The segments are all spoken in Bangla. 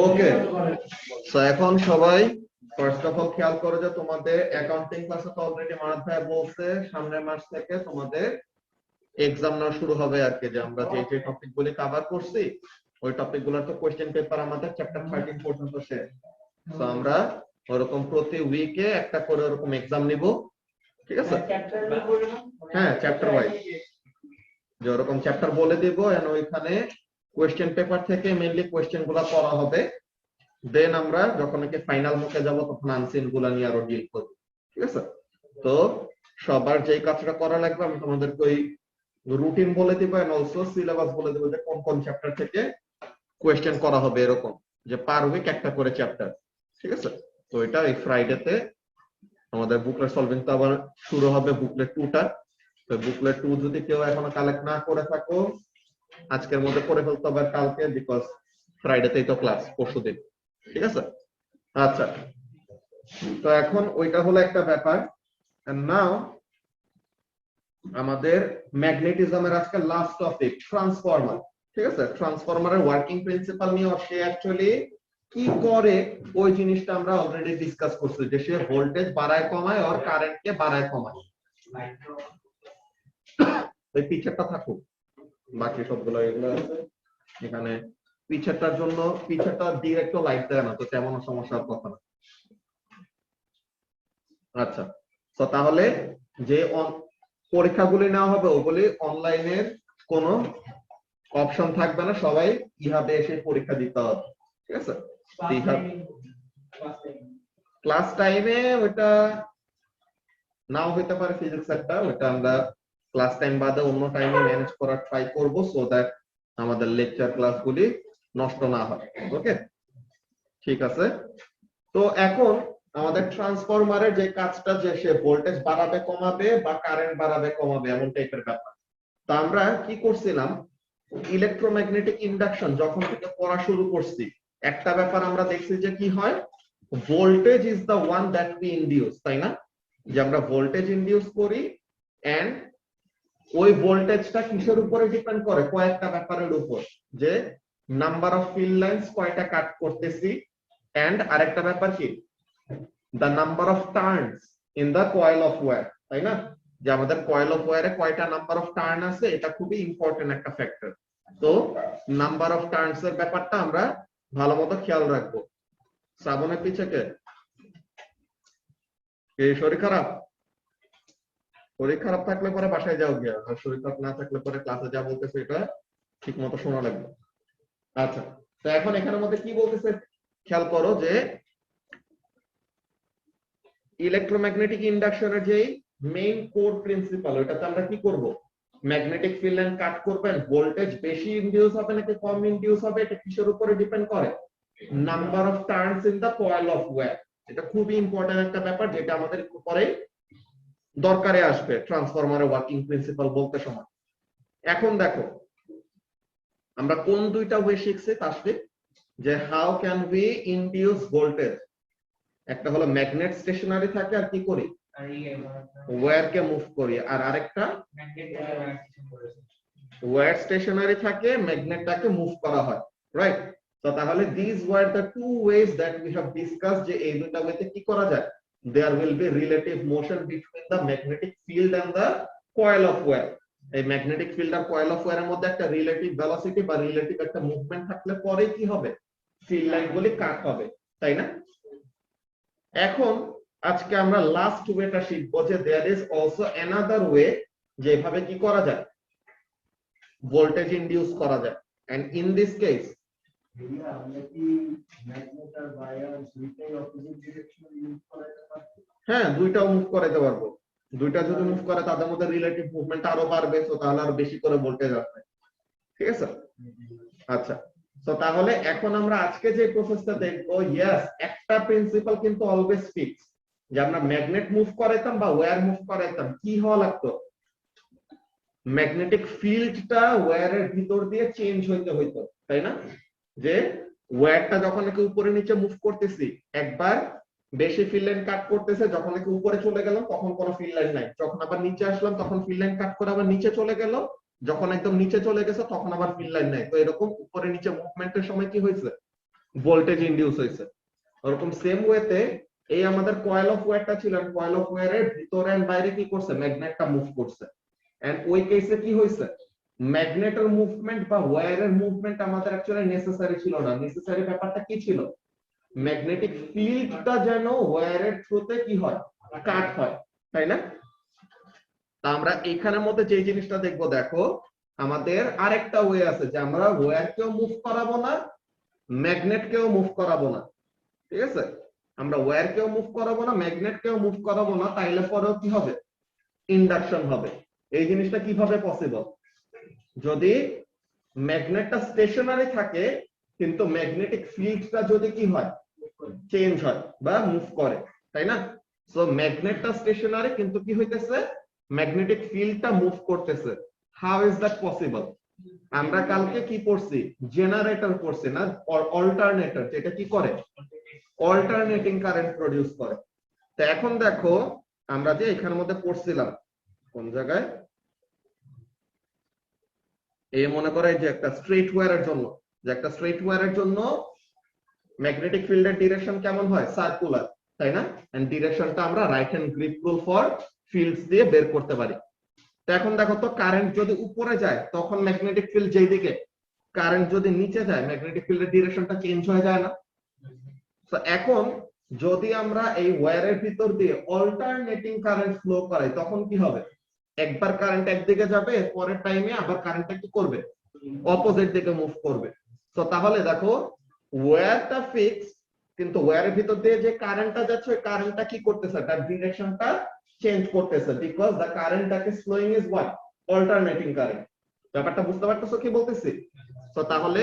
ওকে, সো এখন সবাই ফার্স্ট অফ অল খেয়াল করো যে তোমাদের অ্যাকাউন্টিং ক্লাসে তো অলরেডি মারাত ভাই বলছে সামনের মাস থেকে তোমাদের এক্সাম না শুরু হবে আর কি, যে আমরা যে যে টপিকগুলি কভার করছি ওই টপিকগুলোর তো কোশ্চেন পেপার আমাদের চ্যাপ্টার 13 পর্যন্ত শেষ। তো আমরা ওরকম প্রতি উইকে একটা করে ওরকম এক্সাম নিব, ঠিক আছে? হ্যাঁ, চ্যাপ্টার ওয়াইজ যে ওরকম চ্যাপ্টার বলে দিব, এন্ড ওইখানে কোশ্চেন পেপার থেকে মেইনলি কোশ্চেন গুলা পড়া হবে। দেন আমরা যখন নাকি ফাইনাল মুখে যাব তখন আনসিন গুলা নিয়ে আরো ডিল করব, ঠিক আছে? তো সবার যেই কাজটা করা লাগবে আমি তোমাদেরকে ওই রুটিন বলে দিব এন্ড অলসো সিলেবাস বলে দিব যে কোন কোন চ্যাপ্টার থেকে কোশ্চেন করা হবে, এরকম যে পার উইক একটা করে চ্যাপ্টার, ঠিক আছে? তো এটা এই ফ্রাইডেতে আমাদের বুকলেট সলভিং তো আবার শুরু হবে বুকলেট 2টা। তো বুকলেট 2 যদি কেউ এখনো কালেক্ট না করে থাকো আজকের মধ্যে করে ফেলতে হবে কালকে, বিকজ ফ্রাইডেতেই তো ক্লাস, পরশুদিন, ঠিক আছে? আচ্ছা, তো এখন ওইটা হলো একটা ব্যাপার। এন্ড নাও আমাদের ম্যাগনেটিজমের আজকে লাস্ট টপিক ট্রান্সফরমার, ঠিক আছে? ট্রান্সফরমারের ওয়ার্কিং প্রিন্সিপাল নিয়ে সে অ্যাকচুয়ালি কি করে ওই জিনিসটা আমরা অলরেডি ডিসকাস করছি, যে সে ভোল্টেজ বাড়ায় কমায় আর কারেন্টকে বাড়ায় কমায়। এই পিকচারটা থাকুক, বাকি সবগুলো এগুলো আছে এখানে। পিকচারটার জন্য পিকচারটা ডিরেক্ট লাইট দেয় না, তো তেমন সমস্যার কথা না। আচ্ছা, তো তাহলে যে পরীক্ষাগুলি নেওয়া হবে ওগুলি অনলাইনের কোনো অপশন থাকবে না, সবাই কিভাবে এসে পরীক্ষা দিতে হবে, ঠিক আছে? ক্লাস টাইমে ওটা নাও হইতে পারে, ফিজিক্স একটা, ওটা আমরা ক্লাস টাইম বাদে অন্য টাইমে ম্যানেজ করার ট্রাই করব, সো দ্যাট আমাদের লেকচার ক্লাসগুলি নষ্ট না হয়। ওকে, ঠিক আছে? তো এখন আমাদের ট্রান্সফরমারের যে কাজটা, যে সে ভোল্টেজ বাড়াবে কমাবে বা কারেন্ট বাড়াবে কমাবে এমন টাইপের ব্যাপার। তো আমরা কি করছিলাম, ইলেকট্রোম্যাগনেটিক ইন্ডাকশন যখন থেকে পড়া শুরু করছি একটা ব্যাপার আমরা দেখছি যে কি হয়, voltage is the one that we induce, তাই না? যে আমরা ভোল্টেজ ইনডিউস করি এন্ড ওই ভোল্টেজটা কিসের উপরে ডিপেন্ড করে, কয়েকটা ব্যাপারের উপর, যে নাম্বার অফ ফিল্ড লাইনস কয়টা কাট করতেছি, এন্ড আরেকটা ব্যাপার কি, the number of turns in the coil of wire, তাই না? যে আমাদের কয়েল অফ ওয়্যারে কয়টা নাম্বার অফ টার্ন আছে এটা খুবই ইম্পর্টেন্ট একটা ফ্যাক্টর। তো নাম্বার অফ টার্নস এর ব্যাপারটা আমরা ভালোমতো খেয়াল রাখবো। শ্রাবণের পিছে কে শরীর খারাপ? শরীর খারাপ থাকলে পরে বাসায় যাও গিয়া, আর শরীর খারাপ না থাকলে পরে ক্লাসে যা বলতেছে এটা ঠিক মতো শোনা লাগবে। আচ্ছা, তো এখন এখানের মধ্যে কি বলতেছে খেয়াল করো, যে ইলেকট্রোম্যাগনেটিক ইন্ডাকশনের যে মেইন কোর প্রিন্সিপাল, ওটাতে আমরা কি করব, ম্যাগনেটিক ফিল্ড লাইন কাট করবেন, ভোল্টেজ বেশি ইনডিউস হবে নাকি কম ইনডিউস হবে এটা কিসের উপরে ডিপেন্ড করে, number of turns in the coil of wire. এটা খুবই ইম্পর্টেন্ট একটা ব্যাপার, যেটা আমাদের পরে দরকারে আসবে ট্রান্সফরমারের ওয়ার্কিং প্রিন্সিপাল বলতে সময়। এখন দেখো আমরা কোন দুইটা ওয়ে শিখছি তাসফিক, যে how can we induce voltage. একটা হলো ম্যাগনেট স্টেশনারি থাকে আর কি করি, ওয়্যার কে মুভ করি, আর আরেকটা ওয়্যার স্টেশনারি থাকে, ম্যাগনেটটাকে মুভ করা হয়, রাইট? তো তাহলে this were the two ways that we have discuss, যে এই দুটো ওয়েতে কি করা যায়, there will be relative motion between the magnetic field and the coil of wire. এই ম্যাগনেটিক ফিল্ড আর কয়েল অফ ওয়্যারের মধ্যে একটা রিলেটিভ ভেলোসিটি বা রিলেটিভ একটা মুভমেন্ট থাকলে পরে কি হবে, ফিল্ড লাইনগুলি কাট হবে, তাই না? এখন আজকে আমরা লাস্ট ওয়েটা শিখবো, যে there is also another way, যেভাবে কি করা যায়, ভোল্টেজ ইনডিউস করা যায়। এন্ড ইন দিস কেস হ্যাঁ, দুইটাও মুভ করাইতে পারবো। দুইটা যদি মুভ করে তাদের মধ্যে রিলেটিভ মুভমেন্ট আরো বাড়বে, তো তাহলে আরো বেশি করে ভোল্টেজ আসবে, ঠিক আছে? আচ্ছা, তো তাহলে এখন আমরা আজকে যে প্রসেসটা দেখবো, ইয়েস, একটা প্রিন্সিপাল কিন্তু অলওয়েজ ফিক্স, যে আমরা ম্যাগনেট মুভ করাইতাম বা ওয়্যার মুভ করাইতাম, কি হওয়া লাগতো, ম্যাগনেটিক ফিল্ডটা ওয়্যারের ভিতর দিয়ে চেঞ্জ হইতে হইতো, তাই না? যে ওয়্যারটা যখন একে উপরে নিচে মুভ করতেছি, একবার বেশি ফিল্ড লাইন কাট করতেছে, যখন একে উপরে চলে গেলাম তখন কোনো ফিল্ড লাইন নাই, যখন আবার নিচে আসলাম তখন ফিল্ড লাইন কাট করে আবার নিচে চলে গেল, যখন একদম নিচে চলে গেছে তখন আবার ফিল্ড লাইন নাই। তো এরকম উপরে নিচে মুভমেন্টের সময় কি হয়েছে, ভোল্টেজ ইনডিউস হয়েছে। ওরকম সেম ওয়েতে এই আমাদের কয়েল অফ ওয়্যারটা ছিল, কয়েল অফ ওয়্যারের ভিতরে এন্ড বাইরে কি করছে, ম্যাগনেটটা মুভ করছে। এন্ড ওই কেসে কি হয়েছে, ম্যাগনেটের মুভমেন্ট বা ওয়্যারের মুভমেন্ট আমাদের অ্যাকচুয়ালি নেসেসারি ছিল না। নেসেসারি ব্যাপারটা কি ছিল, ম্যাগনেটিক ফিল্ডটা যেন ওয়্যারের থ্রুতে কি হয়, কাট হয়, তাই না? তা আমরা এখানের মধ্যে যে জিনিসটা দেখবো, দেখো আমাদের আরেকটা ওয়ে আছে, যে আমরা ওয়্যারকেও মুভ করাবো না, ম্যাগনেটকেও মুভ করাবো না, ঠিক আছে? আমরা ওয়্যারকেও মুভ করাবো না, ম্যাগনেটকেও মুভ করাবো না, তাইলে পরেও কি হবে, ইন্ডাকশন হবে। এই জিনিসটা কিভাবে পসিবল, যদি ম্যাগনেটটা স্টেশনারি থাকে কিন্তু ম্যাগনেটিক ফিল্ডটা যদি কি হয়, চেঞ্জ হয় বা মুভ করে, তাই না? সো ম্যাগনেটটা স্টেশনারি কিন্তু কি হইতেছে, ম্যাগনেটিক ফিল্ডটা মুভ করতেছে। How is that possible? আমরা কালকে কি পড়ছি, জেনারেটর পড়ছি না, অল্টারনেটর, যেটা কি করে, অল্টারনেটিং কারেন্ট প্রডিউস করে। তো এখন দেখো আমরা যে এখানের মধ্যে পড়ছিলাম, কোন জায়গায়, এই মনে করে যে একটা স্ট্রেট ওয়্যারের জন্য, যে একটা স্ট্রেট ওয়্যারের জন্য ম্যাগনেটিক ফিল্ডের ডিরেকশন কেমন হয়, সার্কুলার, তাই না? এন্ড ডিরেকশনটা আমরা right hand grip rule for fields দিয়ে বের করতে পারি। তো এখন দেখো তো, কারেন্ট যদি উপরে যায় তখন ম্যাগনেটিক ফিল্ড যেই দিকে, কারেন্ট যদি নিচে যায় ম্যাগনেটিক ফিল্ডের ডিরেকশনটা চেঞ্জ হয়ে যায় না? তো এখন যদি আমরা এই ওয়্যারের ভিতর দিয়ে অল্টারনেটিং কারেন্ট ফ্লো করাই, তখন কি হবে, একবার কারেন্ট একদিকে যাবে, পরের টাইমে আবার কারেন্টটা কি করবে, অপোজিট দিকে মুভ করবে। তো তাহলে দেখো ওয়্যারটা ফিক্স, কিন্তু ওয়্যারের ভিতর দিয়ে যে কারেন্টটা যাচ্ছে, ওই কারেন্টটা কি করতেছে, তার ডিরেকশনটা চেঞ্জ করতেছে, because the current that is flowing is what, alternating current. ব্যাপারটা বুঝতে পারতেছো কি বলতেছি? তো তাহলে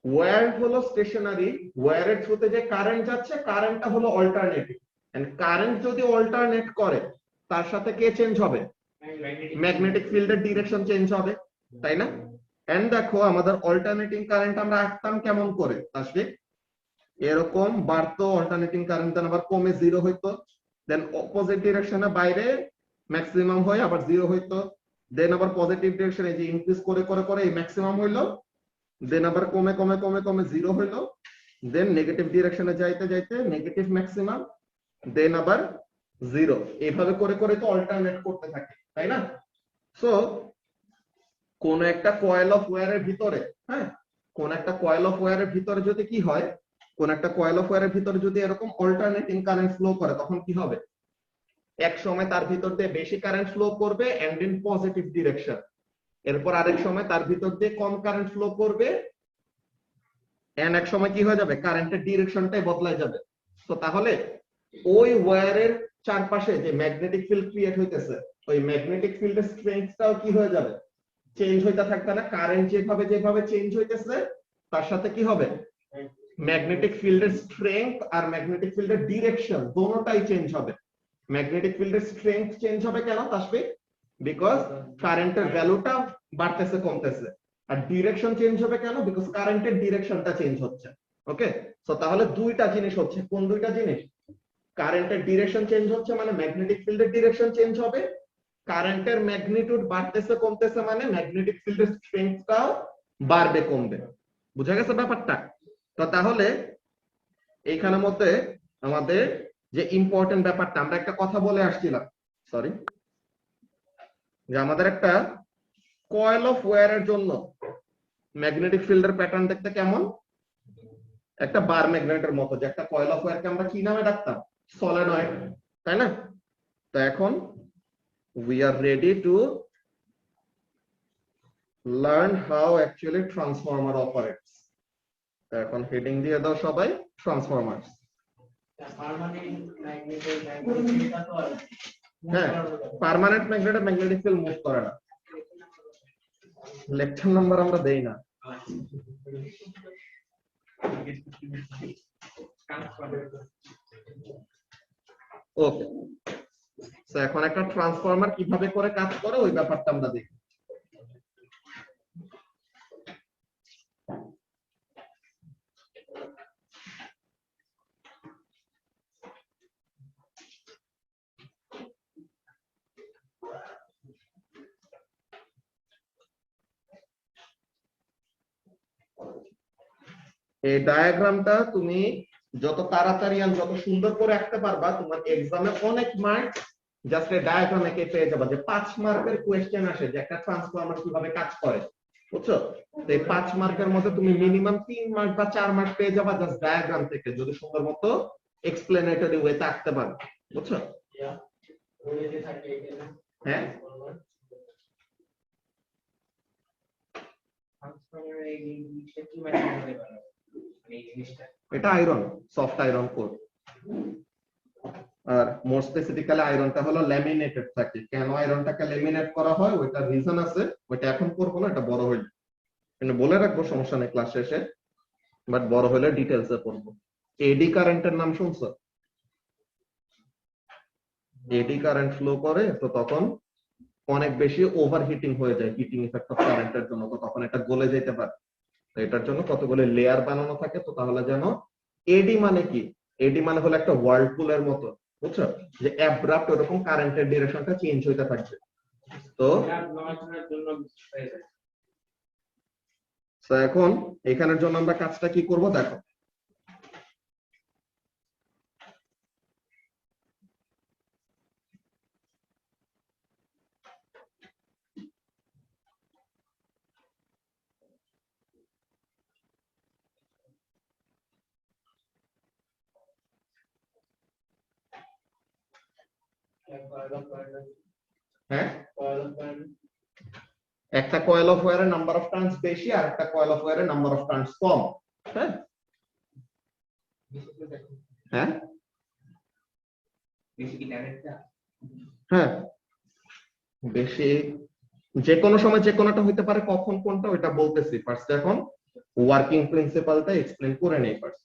ওয়্যার হলো স্টেশনারি, ওয়্যারের থ্রুতে যে কারেন্ট যাচ্ছে, কারেন্টটা হলো অল্টারনেটিং। এন্ড কারেন্ট যদি অল্টারনেট করে, তার সাথে কে চেঞ্জ হবে, ম্যাগনেটিক ফিল্ডের ডিরেকশন চেঞ্জ হবে, তাই না? এন্ড দেখো আমাদের অল্টারনেটিং কারেন্ট আমরা আঁকতাম কেমন করে, আসবে এরকম বাড়তো অল্টারনেটিং কারেন্ট, দেন আবার কমে জিরো হইতো, দেন অপোজিট ডিরেকশনে বাইরে ম্যাক্সিমাম হয় আবার জিরো হইতো, দেন আবার পজিটিভ ডিরেকশনে যে ইনক্রিজ করে করে করে এই ম্যাক্সিমাম হইলো, দেন আবার কমে কমে কমে কমে জিরো হইলো, দেন নেগেটিভ ডিরেকশনে যাইতে যাইতে নেগেটিভ ম্যাক্সিমাম, দেন আবার জিরো, এইভাবে করে করে তো অল্টারনেট করতে থাকে, তাই না? সো কোন একটা কয়েল অফ ওয়্যারের ভিতরে, হ্যাঁ, কোন একটা কয়েল অফ ওয়্যারের ভিতরে যদি কি হয়, কোন একটা কয়েল অফ ওয়্যারের ভিতরে যদি এরকম অল্টারনেটিং কারেন্ট ফ্লো করে, তখন কি হবে, এক সময় তার ভিতর দিয়ে বেশি কারেন্ট ফ্লো করবে এন্ড ইন পজিটিভ ডিরেকশন, এরপর আরেক সময় তার ভিতর দিয়ে কম কারেন্ট ফ্লো করবে, এন্ড এক সময় কি হয়ে যাবে, কারেন্টের ডিরেকশনটাই বদলায় যাবে। তো তাহলে ওই ওয়্যারের চারপাশে যে ম্যাগনেটিক ফিল্ড ক্রিয়েট হইতেছে, ওই ম্যাগনেটিক ফিল্ডের স্ট্রেংথটাও কি হয়ে যাবে, চেঞ্জ হইতে থাকবে না? কারেন্ট যেভাবে যেভাবে চেঞ্জ হইতেছে, তার সাথে কি হবে, ম্যাগনেটিক ফিল্ডের স্ট্রেংথ আর ম্যাগনেটিক ফিল্ডের ডিরেকশন দোনোটাই চেঞ্জ হবে। ম্যাগনেটিক ফিল্ডের স্ট্রেংথ চেঞ্জ হবে কেন, তাসফিক? বিকজ কারেন্টের ভ্যালুটা বাড়তেছে কমতেছে। আর ডিরেকশন চেঞ্জ হবে কেন, বিকজ কারেন্টের ডিরেকশনটা চেঞ্জ হচ্ছে। ওকে, সো তাহলে দুইটা জিনিস হচ্ছে, কোন দুইটা জিনিস, কারেন্টের ডিরেকশন চেঞ্জ হচ্ছে মানে ম্যাগনেটিক ফিল্ডের ডিরেকশন চেঞ্জ হবে, কারেন্টের ম্যাগনিটিউড বাড়তেছে কমতেছে মানে ম্যাগনেটিক ফিল্ডের স্ট্রেংথটাও বাড়বে কমবে। বুঝা গেছে ব্যাপারটা? তো তাহলে এইখানের মধ্যে আমাদের যে ইম্পর্টেন্ট ব্যাপারটা, আমরা একটা কথা বলে আসছিলাম, সরি, যে আমাদের একটা কয়েল অফ ওয়্যারের জন্য ম্যাগনেটিক ফিল্ডের প্যাটার্ন দেখতে কেমন? একটা বার ম্যাগনেটের মতো। যে একটা কয়েল অফ ওয়্যারকে আমরা কি নামে ডাকতাম? সলিনয়েড, তাই না? তো এখন we are ready to learn how actually transformer operates. এখন হেডিং দিয়ে দাও সবাই, ট্রান্সফরমার্স। হ্যাঁ, permanent magnet magnetic field move করে না। লেকচার নাম্বার আমরা দেই না। ওকে, সো এখন একটা ট্রান্সফরমার কিভাবে করে কাজ করে ওই ব্যাপারটা আমরা দেখি। এই ডায়াগ্রামটা তুমি যত তাড়াতাড়ি আর যত সুন্দর করে আঁকতে পারবা, তোমার এক্সামে অনেক মার্ক জাস্ট এই ডায়াগ্রাম এঁকে পেয়ে যাবা। যে 5 মার্কের কোশ্চেন আসে যে একটা ট্রান্সফরমার কিভাবে কাজ করে, বুঝছো? তো এই 5 মার্কের মধ্যে তুমি মিনিমাম 3 মার্ক বা 4 মার্ক পেয়ে যাবা জাস্ট ডায়াগ্রাম থেকে, যদি সুন্দর মতো এক্সপ্লেনেটরি ওয়েতে আঁকতে পারো, বুঝছো? হ্যাঁ, এটা আয়রন, সফট আয়রন কোর। আর মোর স্পেসিফিক্যালি আয়রনটা হলো ল্যামিনেটেড থাকে। কেন আয়রনটাকে ল্যামিনেট করা হয় ওইটার রিজন আছে, ওইটা এখন করবো না, এটা বড় হইলে কিন্তু বলে রাখবো, সমস্যা নেই ক্লাস শেষে, বাট বড় হলে ডিটেইলসে পড়বো। এডি কারেন্টের নাম শুনছো? এডি কারেন্ট ফ্লো করে তো তখন অনেক বেশি ওভারহিটিং হয়ে যায় হিটিং ইফেক্ট অফ কারেন্টের জন্য, তো তখন এটা গলে যেতে পারে। তো এটার জন্য কতগুলো লেয়ার বানানো থাকে। তো তাহলে জানো এডি মানে কি? এডি মানে হলো একটা ওয়ার্লপুলের মতো, বুঝছো? যে অ্যাব্রাপ্ট ওরকম কারেন্টের ডিরেকশনটা চেঞ্জ হইতে থাকবে। তো এখন এখানের জন্য আমরা কাজটা কি করব দেখো। হ্যাঁ, একটা কয়েল অফ ওয়্যারের নাম্বার অফ টার্নস বেশি আর একটা কয়েল অফ ওয়্যারের নাম্বার অফ টার্নস কম। হ্যাঁ হ্যাঁ হ্যাঁ, বেশি যে কোনো সময় যে কোনোটা হইতে পারে, কখন কোনটা ওইটা বলতেছি ফার্স্ট। এখন ওয়ার্কিং প্রিন্সিপালটা এক্সপ্লেন করে নেই first.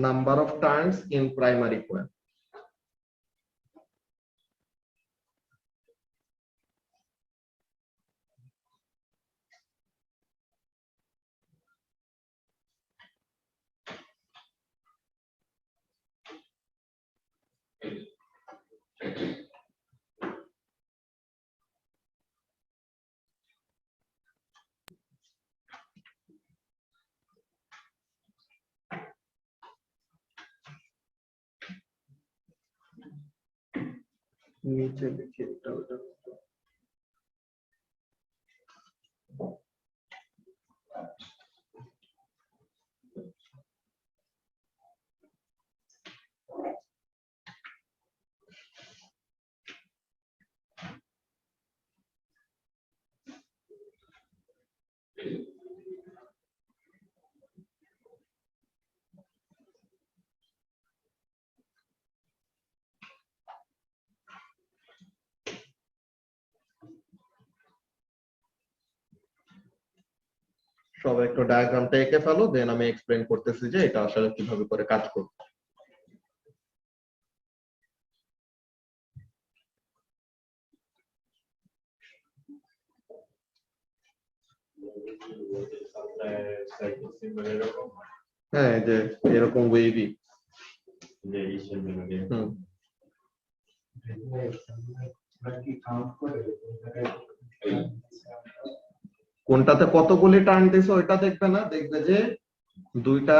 Number of turns in primary coil. নিচে লিখে এটা ওটা। সবাই একটু ডায়াগ্রামটা এঁকে ফেলো, দেন আমি এক্সপ্লেইন করতেছি যে এটা আসলে কিভাবে করে কাজ করবে। হ্যাঁ, এই যে এরকম ওয়েভি। কোনটাতে কতগুলি টার্ন দিছো ওইটা দেখবে না, দেখবে যে দুইটা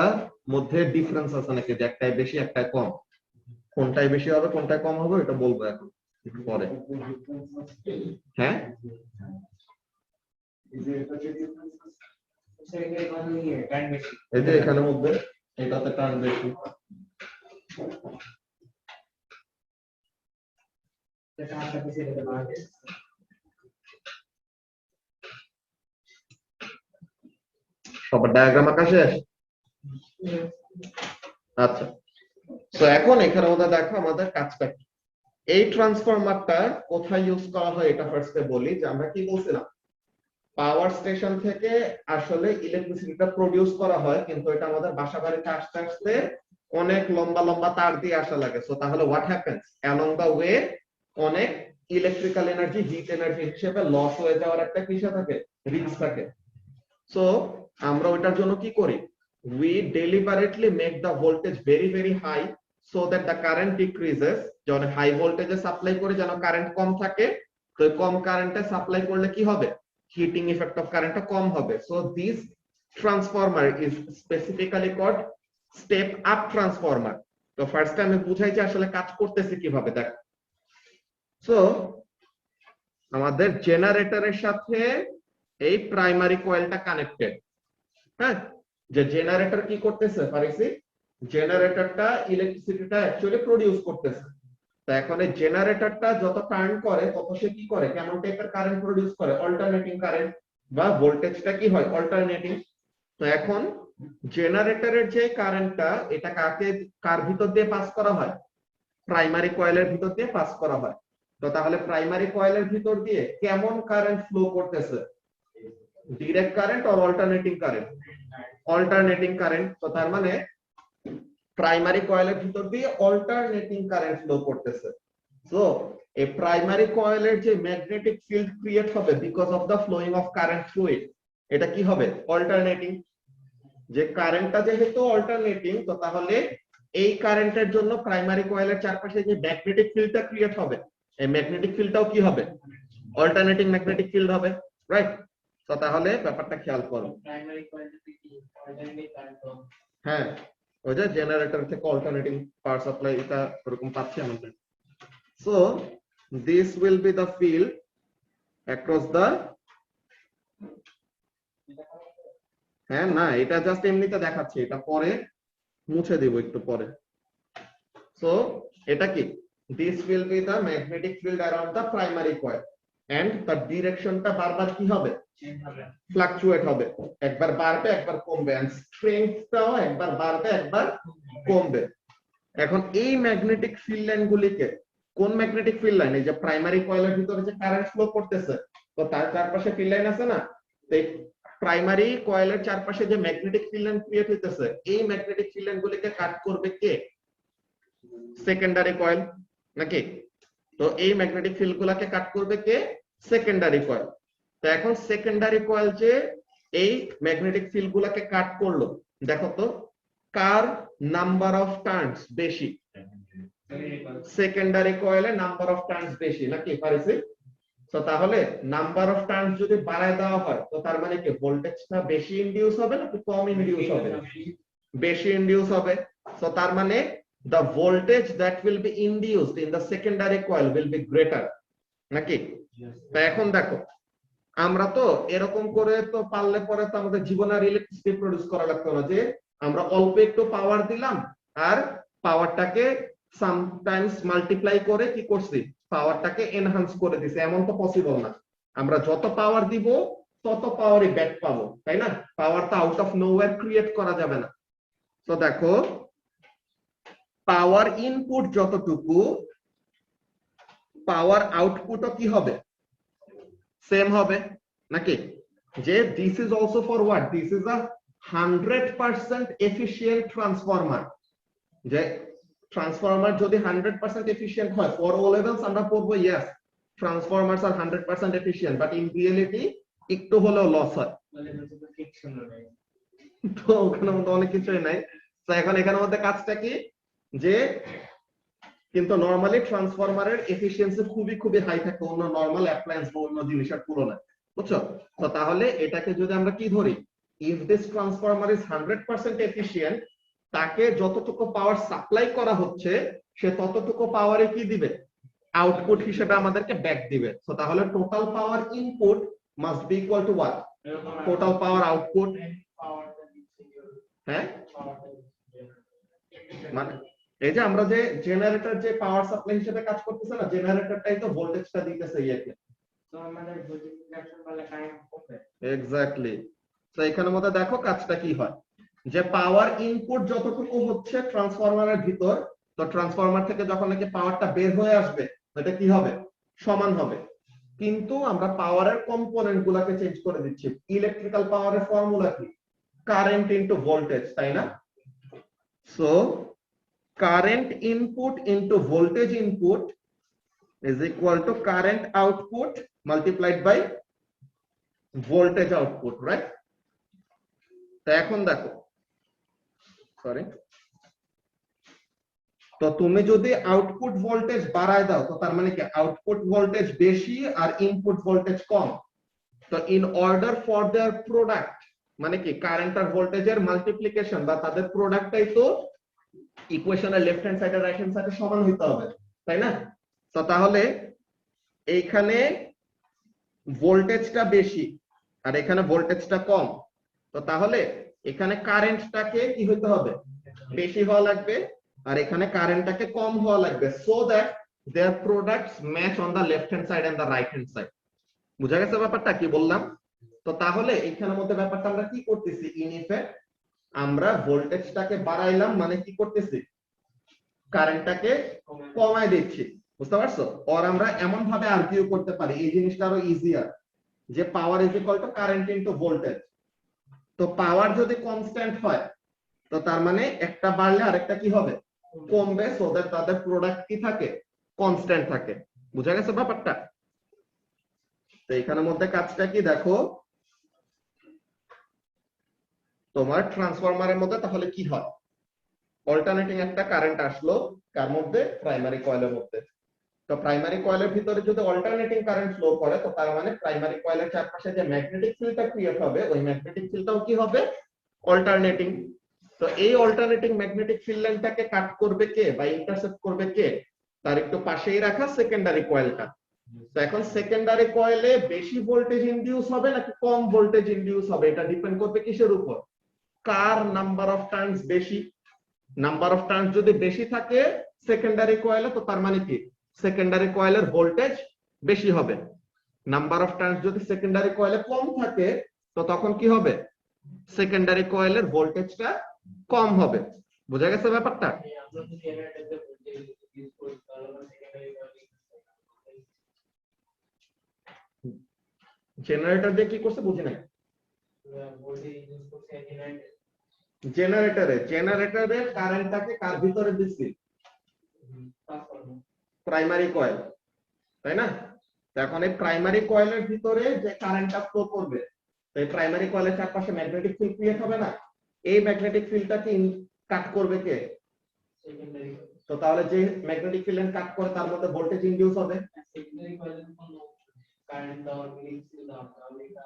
মধ্যে ডিফারেন্স আছে নাকি, যে একটাই বেশি একটাই কম। কোনটাই বেশি হবে কোনটাই কম হবে এটা বলবো এখন একটু পরে। হ্যাঁ, এই যে এখানের মধ্যে এটাতে টার্ন বেশি। সবার ডায়াগ্রাম আঁকা শেষ? আচ্ছা, তো এখন এখানে মধ্যে দেখো আমাদের কাজটা কি। এই ট্রান্সফরমারটা কোথায় ইউজ করা হয় এটা ফার্স্টে বলি, যে আমরা কি বলছিলাম পাওয়ার স্টেশন থেকে আসলে ইলেকট্রিসিটিটা প্রডিউস করা হয়, কিন্তু এটা আমাদের বাসা বাড়িতে আসতে আসতে অনেক লম্বা লম্বা তার দিয়ে আসা লাগে। সো তাহলে what happens, along the way অনেক ইলেকট্রিক্যাল এনার্জি হিট এনার্জি হিসেবে লস হয়ে যাওয়ার একটা কিসা থাকে, রিস্ক থাকে। সো আমরা ওইটার জন্য কি করি, we deliberately make the voltage very very high so that the current decreases। যখন হাই ভোল্টেজে সাপ্লাই করে যেন কারেন্ট কম থাকে, তো কম কারেন্টে সাপ্লাই করলে কি হবে, হিটিং ইফেক্ট অফ কারেন্টটা কম হবে। So this transformer is specifically called step up transformer. তো ফার্স্টে আমি বুঝাই যে আসলে কাজ করতেছে কিভাবে। দেখ, সো আমাদের জেনারেটরের সাথে এই প্রাইমারি কয়েলটা কানেক্টেড। হ্যাঁ, যে জেনারেটর কি করতেছে পারিসি, জেনারেটরটা ইলেকট্রিসিটিটা অ্যাকচুয়ালি প্রডিউস করতেছে। তো এখন এই জেনারেটরটা যত টার্ন করে তত সে কি করে, কেমন টাইপের কারেন্ট প্রডিউস করে, অল্টারনেটিং কারেন্ট, বা ভোল্টেজটা কি হয় অল্টারনেটিং। তো এখন জেনারেটরের যে কারেন্টটা এটা কার ভিতর দিয়ে পাস করা হয়, প্রাইমারি কয়েলের ভিতর দিয়ে পাস করা হয়। তো তাহলে প্রাইমারি কয়েলের ভিতর দিয়ে কেমন কারেন্ট ফ্লো করতেছে, ডিরেক্ট কারেন্ট আর অল্টারনেটিং কারেন্ট, অল্টারনেটিং কারেন্ট। তো তার মানে প্রাইমারি কয়েলের ভিতর দিয়ে অল্টারনেটিং কারেন্ট ফ্লো করতেছে। সো এই প্রাইমারি কয়েলের যে ম্যাগনেটিক ফিল্ড ক্রিয়েট হবে because of the flowing of current through it, এটা কি হবে অল্টারনেটিং। যে কারেন্টটা যেহেতু অল্টারনেটিং, তো তাহলে এই কারেন্টের জন্য প্রাইমারি কয়েলের চারপাশে যে ম্যাগনেটিক ফিল্ডটা ক্রিয়েট হবে, এই ম্যাগনেটিক ফিল্ডটাও কি হবে, অল্টারনেটিং ম্যাগনেটিক ফিল্ড হবে, রাইট। তো তাহলে ব্যাপারটা খেয়াল করো। হ্যাঁ, ওই যে জেনারেটর থেকে অল্টারনেটিং পাওয়ার সাপ্লাই এটা এরকম পাচ্ছি আমাদের। So this will be the field across the, হ্যাঁ না এটা জাস্ট এমনিতে দেখাচ্ছি, এটা পরে মুছে দেব একটু পরে। সো এটা কি, this will be the magnetic field around the primary coil, and তার ডিরেকশনটা বারবার কি হবে, ফ্লাকচুয়েট হবে, একবার বাড়বে একবার কমবে, এন্ড স্ট্রেংথটাও একবার বাড়বে একবার কমবে। এখন এই ম্যাগনেটিক ফিল্ড লাইন গুলিকে, কোন ম্যাগনেটিক ফিল্ড লাইন, এই যে প্রাইমারি কয়েলের ভিতরে যে কারেন্ট ফ্লো করতেছে, তো তার চারপাশে ফিল্ড লাইন আছে না, প্রাইমারি কয়েলের চারপাশে যে ম্যাগনেটিক ফিল্ড লাইন ক্রিয়েট হইতেছে, এই ম্যাগনেটিক ফিল্ড লাইন গুলিকে কাট করবে কে, সেকেন্ডারি কয়েল নাকি। তো এই ম্যাগনেটিক ফিল্ড গুলাকে কাট করবে কে, সেকেন্ডারি কয়েল। তো এখন সেকেন্ডারি কয়েল যে এই ম্যাগনেটিক ফিল্ড গুলাকে কাট করলো, দেখো তো কার নাম্বার অফ টার্নস বেশি, সেকেন্ডারি কয়েলে নাম্বার অফ টার্নস বেশি নাকি পারিছি। তো তাহলে নাম্বার অফ টার্নস যদি বাড়ায় দেওয়া হয়, তো তার মানে কি ভোল্টেজটা বেশি ইনডিউস হবে নাকি কম ইনডিউস হবে, বেশি ইনডিউস হবে। তো তার মানে the voltage that will be induced in the secondary coil will be greater নাকি। তো এখন দেখো আমরা তো এরকম করে তো পারলে পরে তো আমাদের জীবনে আর ইলেকট্রিসিটি প্রডিউস করা লাগতো না, যে আমরা অল্প একটু পাওয়ার দিলাম আর পাওয়ারটাকে সামটাইমস মাল্টিপ্লাই করে কি করছি, পাওয়ারটাকে এনহান্স করে দিছি, এমন তো পসিবল না। আমরা যত পাওয়ার দিব তত পাওয়ারই ব্যাক পাবো, তাই না, পাওয়ার তো আউট অফ নোওয়্যার ক্রিয়েট করা যাবে না। তো দেখো পাওয়ার ইনপুট যতটুকু, পাওয়ার আউটপুটও কি হবে, সেম হবে নাকি। যে this is also for what, this is a 100% efficient transformer. যে ট্রান্সফরমার যদি 100% এফিশিয়েন্ট হয়, ফর ও লেভেলস আমরা পড়বো ইয়েস ট্রান্সফরমার্স আর 100% এফিশিয়েন্ট, বাট ইন রিয়েলিটি একটু হলেও লস হয়। তো ওখানে মধ্যে অনেক কিছুই নাই। তো এখন এখানের মধ্যে কাজটা কি, যে কিন্তু নরমালি ট্রান্সফরমারের এফিশিয়েন্সি খুবই খুবই হাই থাকে অন্য নরমাল অ্যাপ্লায়েন্স বা অন্য জিনিসের তুলনায়, বুঝছো? তো তাহলে এটাকে যদি আমরা কি ধরি, if this transformer is 100% efficient, তাকে যতটুকু পাওয়ার সাপ্লাই করা হচ্ছে সে ততটুকু পাওয়ারে কি দিবে, আউটপুট হিসেবে আমাদেরকে ব্যাক দিবে। তো তাহলে total power input must be equal to what, total power output. হ্যাঁ, মানে এই যে আমরা যে জেনারেটর যে পাওয়ার সাপ্লাই হিসেবে কাজ করতেছে না, জেনারেটরটাই তো ভোল্টেজটা দিতেছে ইয়াকে। তো আমাদের ভোল্টেজ রিডাকশন বলে কারেন্ট কমবে। এক্স্যাক্টলি। তো এখানের মধ্যে দেখো কাজটা কি হয়, যে পাওয়ার ইনপুট যতটুকু হচ্ছে ট্রান্সফরমারের ভিতর, তো ট্রান্সফরমার থেকে যখন নাকি পাওয়ারটা বের হয়ে আসবে এটা কি হবে, সমান হবে। কিন্তু আমরা পাওয়ারের কম্পোনেন্ট গুলাকে চেঞ্জ করে দিচ্ছি। ইলেকট্রিক্যাল পাওয়ারের ফর্মুলা কি, কারেন্ট ইনটু ভোল্টেজ, তাই না? So current input into voltage input is equal to current output multiplied by voltage output, right? তো এখন দেখো, সরি, তো তুমি যদি আউটপুট ভোল্টেজ বাড়ায় দাও, তো তার মানে কি আউটপুট ভোল্টেজ বেশি আর ইনপুট ভোল্টেজ কম। তো in order for their product, মানে কি কারেন্ট আর ভোল্টেজের মাল্টিপ্লিকেশন বা তাদের প্রোডাক্টটাই তো ইকুয়েশনের লেফট হ্যান্ড সাইড আর রাইট হ্যান্ড সাইডে সমান হইতে হবে, তাই না? তো তাহলে এইখানে ভোল্টেজটা বেশি আর এখানে ভোল্টেজটা কম, তো তাহলে এখানে কারেন্টটাকে কি হইতে হবে, বেশি হওয়া লাগবে, আর এখানে কারেন্টটাকে কম হওয়া লাগবে, so that their products match on the left hand side and the right hand side. বুঝা গেছে ব্যাপারটা কি বললাম? তো তাহলে এইখানের মধ্যে ব্যাপারটা আমরা কি করতেছি, ইন ইফেক্ট আমরা ভোল্টেজটাকে বাড়াইলাম, মানে কি করতেছি, কারেন্টটাকে কমায় দিচ্ছি, বুঝতে পারছো? আর আমরা এমন ভাবে আর্গুইউ করতে পারি, এই জিনিসটা আরো ইজিয়ার, যে পাওয়ার is equal two current into voltage. তো পাওয়ার যদি কনস্ট্যান্ট হয়, তো তার মানে একটা বাড়লে আরেকটা কি হবে, কমবে, সো দ্যাট তাদের প্রোডাক্ট কি থাকে, কনস্ট্যান্ট থাকে। বুঝা গেছে ব্যাপারটা? তো এখানের মধ্যে কাজটা কি দেখো, তোমার ট্রান্সফরমারের মধ্যে তাহলে কি হয়, অল্টারনেটিং একটা কারেন্ট আসলো, কার মধ্যে, প্রাইমারি কয়েলের মধ্যে। তো প্রাইমারি কয়েলের ভিতরে যদি অল্টারনেটিং কারেন্ট ফ্লো করে, তো তার মানে প্রাইমারি কয়েলের চারপাশে যে ম্যাগনেটিক ফিল্ডটা ক্রিয়েট হবে, ওই ম্যাগনেটিক ফিল্ডটাও কি হবে, অল্টারনেটিং। তো এই অল্টারনেটিং ম্যাগনেটিক ফিল্ড লাইনটাকে কাট করবে কে বা ইন্টারসেপ্ট করবে কে, তার একটু পাশেই রাখা সেকেন্ডারি কয়েলটা। তো এখন সেকেন্ডারি কয়েলে বেশি ভোল্টেজ ইনডিউস হবে নাকি কম ভোল্টেজ ইনডিউস হবে, এটা ডিপেন্ড করবে কিসের উপর, কার নাম্বার অফ টার্নস বেশি। নাম্বার অফ টার্নস যদি বেশি থাকে সেকেন্ডারি কয়েলে, তো তার মানে কি সেকেন্ডারি কয়েলের ভোল্টেজ বেশি হবে। নাম্বার অফ টার্নস যদি সেকেন্ডারি কয়েলে কম থাকে, তো তখন কি হবে, সেকেন্ডারি কয়েলের ভোল্টেজটা কম হবে। বুঝা গেছে ব্যাপারটা? জেনারেটর দিয়ে কি করছে বুঝি নাই। জেনারেটরে কারেন্টটাকে কার ভিতরে দিচ্ছি, প্রাইমারি কয়েল, তাই না? এখন এই প্রাইমারি কয়েলের ভিতরে যে কারেন্টটা ফ্লো করবে, এই প্রাইমারি কয়েলের চারপাশে ম্যাগনেটিক ফিল্ড ক্রিয়েট হবে না, এই ম্যাগনেটিক ফিল্ডটাকে কাট করবে কে, সেকেন্ডারি। তো তাহলে যে ম্যাগনেটিক ফিল্ড কাট করে তার মধ্যে ভোল্টেজ ইনডিউস হবে, সেকেন্ডারি কয়েলের কোনো কারেন্ট দেওয়ার মিনিং ছিল না, তাহলে এটা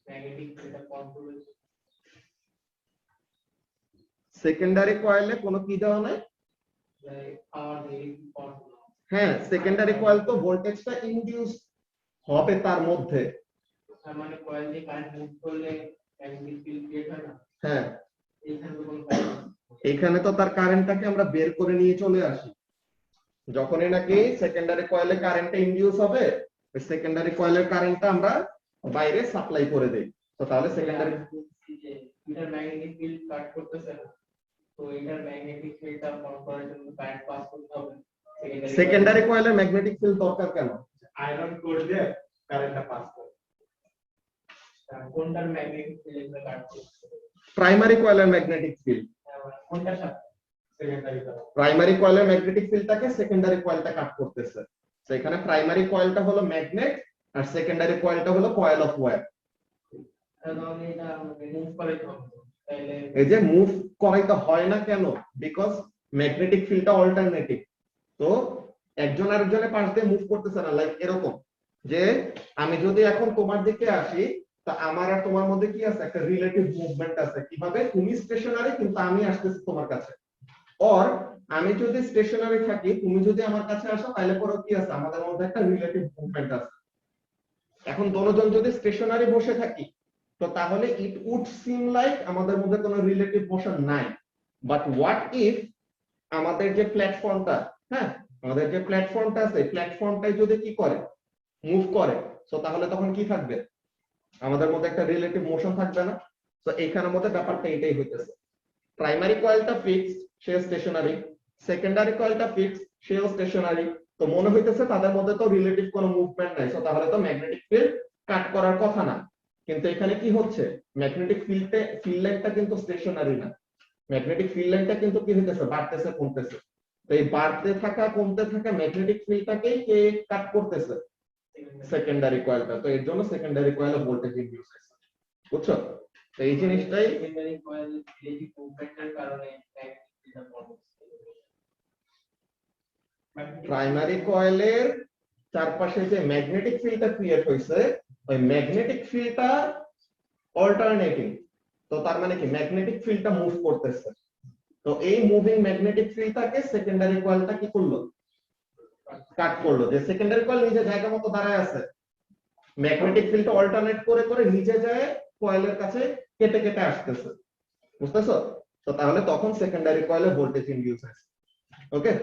ম্যাগনেটিক ফিল্ডটা কন্ট্রোল, সেকেন্ডারি কয়েলে কোনো কি দেওয়া নাই, হ্যাঁ সেকেন্ডারি কয়েল তো ভোল্টেজটা ইনডিউস হবে তার মধ্যে, তার মানে কয়েল দিয়ে কারেন্ট মুভ করলে ম্যাগনেটিক ফিল্ড ক্রিয়েট হয় না। হ্যাঁ, এইখানে তো তার কারেন্টটাকে আমরা বের করে নিয়ে চলে আসি, যখনই নাকি সেকেন্ডারি কয়েলে কারেন্টটা ইনডিউস হবে, ওই সেকেন্ডারি কয়েলের কারেন্টটা আমরা বাইরে সাপ্লাই করে দেই। তো তাহলে সেকেন্ডারি এটার ম্যাগনেটিক ফিল্ড কাট করতেছে না, তো এটার ম্যাগনেটিক ফিল্ডটা ফর্ম করার জন্য কারেন্ট পাস করতে হবে। সেকেন্ডারি কয়েলের ম্যাগনেটিক ফিল্ড দরকার কেন, আয়রন কোর দিয়ে কারেন্টটা পাস করে, কোনটার ম্যাগনেটিক ফিল্ড কাট করছে? প্রাইমারি কয়েলের ম্যাগনেটিক ফিল্ড। কোনটার সাথে? সেকেন্ডারি। প্রাইমারি কয়েলের ম্যাগনেটিক ফিল্ডটাকে সেকেন্ডারি কয়েলটা কাট করতেছে। তো এখানে প্রাইমারি কয়েলটা হলো ম্যাগনেট আর সেকেন্ডারি কয়েলটা হলো কয়েল অফ ওয়্যার। তাহলে এটা মুভ করে তো তাহলে এই যে মুভ করাইতে হয় না কেন? বিকজ ম্যাগনেটিক ফিল্ডটা অল্টারনেটিভ। তো একজন আরেকজনের পাশ দিয়ে মুভ করতেছে না, লাইক এরকম যে আমি যদি এখন তোমার দিকে আসি তা আমার আর তোমার মধ্যে কি আছে, একটা রিলেটিভ মুভমেন্ট আছে। কিভাবে? তুমি স্টেশনারি কিন্তু আমি আসতেছি তোমার কাছে, অর আমি যদি স্টেশনারি থাকি তুমি যদি আমার কাছে আসো তাহলে পরে কি আছে, আমাদের মধ্যে একটা রিলেটিভ মুভমেন্ট আছে। এখন দুজন যদি স্টেশনারি বসে থাকি তো তাহলে ইট উড সিম লাইক আমাদের মধ্যে কোনো রিলেটিভ মোশন নাই। বাট হোয়াট ইফ আমাদের যে প্ল্যাটফর্মটা, হ্যাঁ আমাদের যে প্ল্যাটফর্মটা আছে প্ল্যাটফর্মটাই যদি কি করে, মুভ করে, তো তাহলে তখন কি থাকবে, আমাদের মধ্যে একটা রিলেটিভ মোশন থাকবে না। তো এখানের মধ্যে ব্যাপারটা এটাই হইতেছে। প্রাইমারি কয়েলটা ফিক্সড, সে স্টেশনারি, সেকেন্ডারি কয়েলটা ফিক্সড, সেও স্টেশনারি। তো মনে হইতেছে তাদের মধ্যে তো রিলেটিভ কোনো মুভমেন্ট নাই, তো তাহলে তো ম্যাগনেটিক ফিল্ড কাট করার কথা না। কিন্তু এখানে কি হচ্ছে, ম্যাগনেটিক ফিল্ড লাইনটা কিন্তু স্টেশনারি না, ম্যাগনেটিক ফিল্ড লাইনটা কিন্তু কি হইতেছে, বাড়তেছে কমতেছে। তো এই বাড়তে থাকা কমতে থাকা ম্যাগনেটিক ফিল্ডটাকেই কে কাট করতেছে, সেকেন্ডারি কয়েলটা। তো এর জন্য সেকেন্ডারি কয়েলে ভোল্টেজ ইনডিউস হয়েছে, বুঝছো? তো এই জিনিসটাই সেকেন্ডারি কয়েল রিলেটিভ মুভমেন্টের কারণে ম্যাগনেটিক ফিল্ড বন্ধ। প্রাইমারি কয়েলের চারপাশে যে ম্যাগনেটিক ফিল্ডটা ক্রিয়েট হয়েছে, ওই ম্যাগনেটিক ফিল্ডটা অল্টারনেটিং। তো তার মানে কি, ম্যাগনেটিক ফিল্ডটা মুভ করতেছে। তো এই মুভিং ম্যাগনেটিক ফিল্ডটাকে সেকেন্ডারি কয়েলটা কি করলো, কাট করলো। যে সেকেন্ডারি কয়েল নিজে জায়গা মতো দাঁড়ায় আছে, ম্যাগনেটিক ফিল্ডটা অল্টারনেট করে করে নিচে যায় কয়েলের কাছে কেটে কেটে আসতেছে, বুঝতেছো? তো তাহলে তখন সেকেন্ডারি কয়েলে ভোল্টেজ ইনডিউস হয়। ওকে,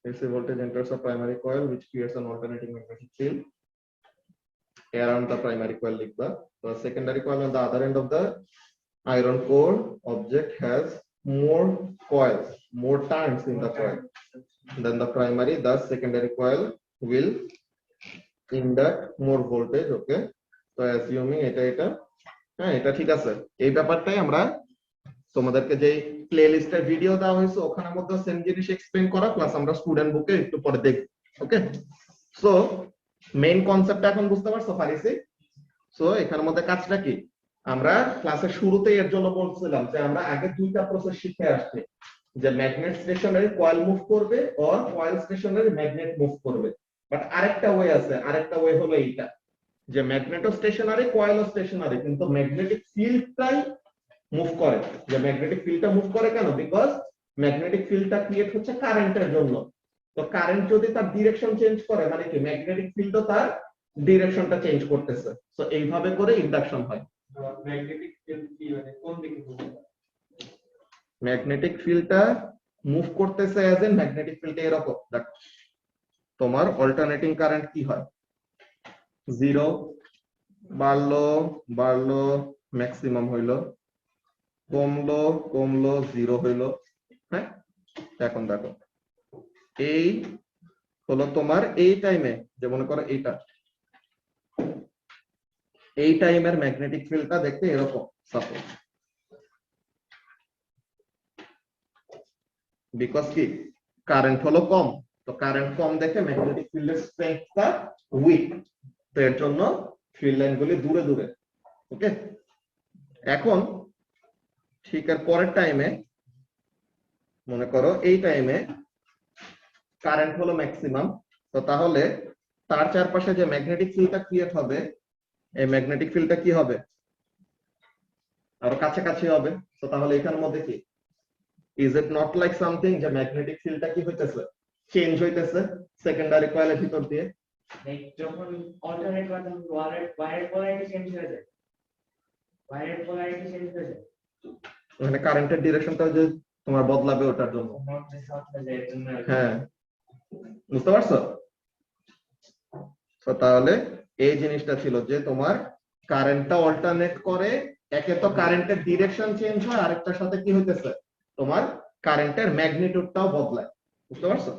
AC voltage enters a primary coil which creates an alternating magnetic field around the primary coil লিখবা। The secondary coil on the other end of the iron core object has more coils, more turns in the coil than the primary, thus secondary coil will induct more voltage. Okay, so assuming এটা হ্যাঁ এটা ঠিক আছে। এই ব্যাপারটাই আমরা তোমাদেরকে যে প্লে লিস্টের ভিডিও দেওয়া হয়েছে ওখানের মধ্যে সেম জিনিস এক্সপ্লেইন করা, প্লাস আমরা স্টুডেন্ট বুকে একটু পরে দেখব। ওকে, সো মেইন কনসেপ্টটা এখন বুঝতে পারছো ফারিসি? সো এখানের মধ্যে কাজটা কি, আমরা ক্লাসের শুরুতেই এর জন্য বলছিলাম যে আমরা আগে দুইটা প্রসেস শিখে আসছি, যে ম্যাগনেট স্টেশনারি কয়েল মুভ করবে or coil stationary magnet move করবে। বাট আরেকটা ওয়ে আছে, আরেকটা ওয়ে হলো এইটা, যে ম্যাগনেটও স্টেশনারি কয়েলও স্টেশনারি, কিন্তু ম্যাগনেটিক ফিল্ডটাই মুভ করে। যে ম্যাগনেটিক ফিল্ডটা মুভ করে কেন, বিকজ ম্যাগনেটিক ফিল্ডটা ক্রিয়েট হচ্ছে কারেন্টের জন্য। তো কারেন্ট যদি তার ডিরেকশন চেঞ্জ করে মানে কি, ম্যাগনেটিক ফিল্ডও তার ডিরেকশনটা চেঞ্জ করতেছে। তো এইভাবে করে ইন্ডাকশন হয়। ম্যাগনেটিক ফিল্ড কি মানে কোন দিকে মুভ করে? ম্যাগনেটিক ফিল্ডটা মুভ করতেছে অ্যাজ এ ম্যাগনেটিক ফিল্ডে এরকম দেখো, তোমার অল্টারনেটিং কারেন্ট কি হয়, জিরো, বাড়লো বাড়লো ম্যাক্সিমাম হইলো, কমলো কমলো জিরো হইলো। হ্যাঁ, এখন দেখো এই হলো তোমার এই টাইমে, যে মনে করো এইটা, এই টাইমের ম্যাগনেটিক ফিল্ডটা দেখতে এরকম সাপোজ, বিকজ কি কারেন্ট হলো কম, তো কারেন্ট কম দেখে ম্যাগনেটিক ফিল্ডের স্ট্রেংথটা উইক, তো এর জন্য ফিল্ড লাইনগুলি দূরে দূরে। ওকে, এখন ঠিক এর পরের টাইমে মনে করো এই টাইমে কারেন্ট হলো ম্যাক্সিমাম, তো তাহলে তার চারপাশে যে ম্যাগনেটিক ফিল্ডটা ক্রিয়েট হবে, এই ম্যাগনেটিক ফিল্ডটা কি হবে, আরো কাছাকাছি হবে। তো তাহলে এখানের মধ্যে কি, is it not like something, যে ম্যাগনেটিক ফিল্ডটা কি হইতেছে, চেঞ্জ হইতেছে সেকেন্ডারি কয়েলের ভিতর দিয়ে। যখন অল্টারনেট হয় তখন ওয়্যারের পোলারিটি চেঞ্জ হয়ে যায়, ওয়্যারের পোলারিটি চেঞ্জ হয়ে যায়, ওখানে কারেন্টের ডিরেকশনটা যে তোমার বদলাবে ওটার জন্য। নর্থ সাউথ হয়ে যায়। হ্যাঁ, বুঝতে পারছো? তো তাহলে এই জিনিসটা ছিল যে তোমার কারেন্টটা অল্টারনেট করে, একে তো কারেন্টের ডিরেকশন চেঞ্জ হয়, আরেকটার সাথে কি হইতেছে, তোমার কারেন্টের ম্যাগনিটিউডটাও বদলায়। বুঝতে পারছো?